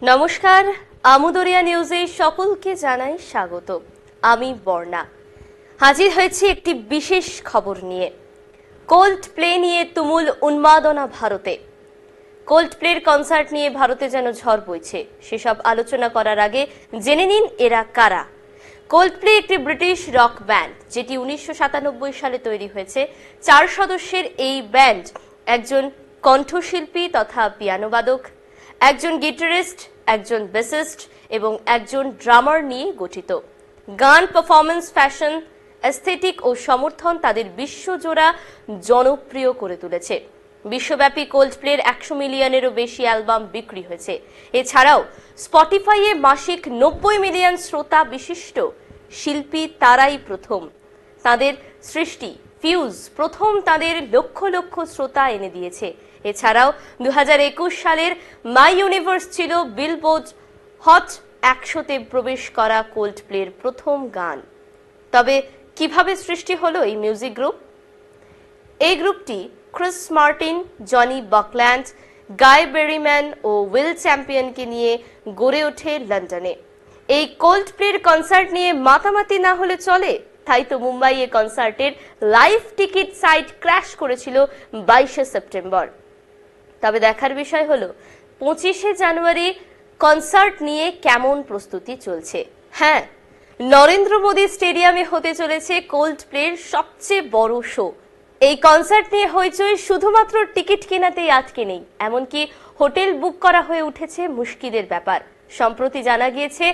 নমস্কার, আমুদরিয়া নিউজে সকলকে জানাই স্বাগত। আমি বর্ণা হাজির হয়েছি একটি বিশেষ খবর নিয়ে। কোল্ড প্লে নিয়ে তুমুল উন্মাদনা ভারতে। কোল্ড প্লের কনসার্ট নিয়ে ভারতে যেন ঝড় বইছে। সেসব আলোচনা করার আগে জেনে নিন এরা কারা। কোল্ড প্লে একটি ব্রিটিশ রক ব্যান্ড, যেটি 1997 সালে তৈরি হয়েছে। 4 সদস্যের এই ব্যান্ড একজন কণ্ঠশিল্পী তথা পিয়ানোবাদক, একজন গিটারিস্ট, একজন বেসিস্ট এবং একজন ড্রামার নিয়ে গঠিত। গান, পারফরমেন্স, ফ্যাশন, এস্থেটিক ও সমর্থন তাদের বিশ্বজোড়া জনপ্রিয় করে তুলেছে। বিশ্বব্যাপী কোল্ড প্লের 100 মিলিয়নেরও বেশি অ্যালবাম বিক্রি হয়েছে। এছাড়াও স্পটিফাইয়ে মাসিক 90 মিলিয়ন শ্রোতা বিশিষ্ট শিল্পী তারাই প্রথম। তাদের সৃষ্টি ফিউজ প্রথম তাদের লক্ষ লক্ষ শ্রোতা এনে দিয়েছে। এছাড়াও 2021 সালের মাই ইউনিভার্স ছিল বিলবোর্ড হট 100-তে প্রবেশ করা কোল্ড প্লের প্রথম গান। তবে কিভাবে সৃষ্টি হলো এই মিউজিক গ্রুপ? এই গ্রুপটি Chris Martin, Jonny Buckland, Guy Berryman ও উইল চ্যাম্পিয়নকে নিয়ে গড়ে ওঠে লন্ডনে। এই কোল্ড প্লের কনসার্ট নিয়ে মাতামাতি না হলে চলে। তাই তো মুম্বাইয়ে কনসার্টের লাইভ টিকিট সাইট ক্র্যাশ করেছিল 22 সেপ্টেম্বর। তবে দেখার বিষয় হলো 25 জানুয়ারি কনসার্ট নিয়ে কেমন প্রস্তুতি চলছে। হ্যাঁ, নরেন্দ্র মোদী স্টেডিয়ামে হতে চলেছে কোল্ড প্লের সবচেয়ে বড় শো। এই কনসার্ট নিয়ে হইচই শুধুমাত্র টিকিট কেনাতেই আটকে নেই, এমনকি হোটেল বুক করা হয়ে উঠেছে মুশকিলের ব্যাপার। সম্প্রতি জানা গিয়েছে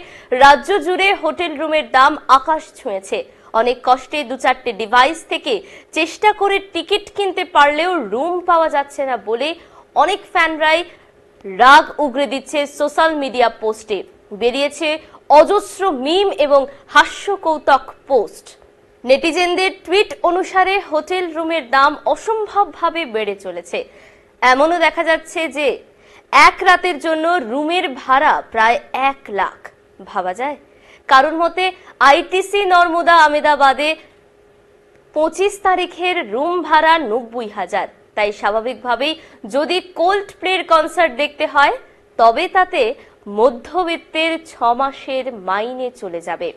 রাজ্য জুড়ে হোটেল রুমের দাম আকাশ ছুঁয়েছে। অনেক কষ্টে 2-4টে ডিভাইস থেকে চেষ্টা করে টিকিট কিনতে পারলেও রুম পাওয়া যাচ্ছে না বলে অনেক ফ্যানরাই রাগ উগরে দিচ্ছে সোশ্যাল মিডিয়া পোস্টে। বেরিয়েছে অজস্র মিম এবং হাস্যকৌতুক পোস্ট। নেটিজেনদের টুইট অনুসারে হোটেল রুমের দাম অসম্ভবভাবে বেড়ে চলেছে। এমনও দেখা যাচ্ছে যে এক রাতের জন্য রুমের ভাড়া প্রায় 1 লাখ। ভাবা যায়? কারণ মতে আইটিসি নর্মদা আহমেদাবাদে 25 তারিখের রুম ভাড়া 90,000। তাই স্বাভাবিকভাবেই যদি কোল্ড প্লের কনসার্ট দেখতে হয় তবে তাতে মধ্যবিত্তের 6 মাসের মাইনে চলে যাবে।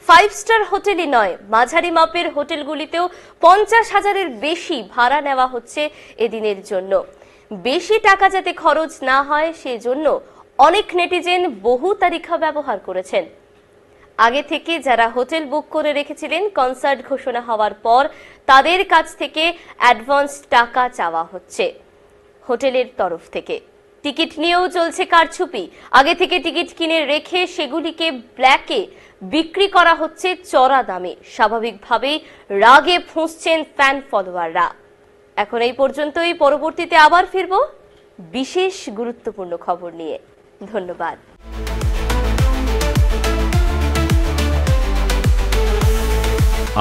5 স্টার হোটেলই নয়, মাঝারি মাপের হোটেলগুলিতেও 50,000-এর বেশি ভাড়া নেওয়া হচ্ছে এদিনের জন্য। বেশি টাকা যাতে খরচ না হয় সেজন্য অনেক নেটিজেন বহু তারিখা ব্যবহার করেছেন। আগে থেকে যারা হোটেল বুক করে রেখেছিলেন, কনসার্ট ঘোষণা হওয়ার পর তাদের কাছ থেকে অ্যাডভান্স টাকা চাওয়া হচ্ছে হোটেলের তরফ থেকে। টিকিট নিয়েও চলছে কারচুপি। আগে থেকে টিকিট কিনে রেখে সেগুলিকে ব্ল্যাকে বিক্রি করা হচ্ছে চড়া দামে। স্বাভাবিকভাবেই রাগে ফুঁসছেন ফ্যান ফলোয়াররা। এখন এই পর্যন্তই। পরবর্তীতে আবার ফিরব বিশেষ গুরুত্বপূর্ণ খবর নিয়ে। ধন্যবাদ।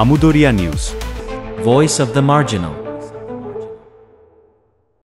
Amudoria News, Voice of the Marginal.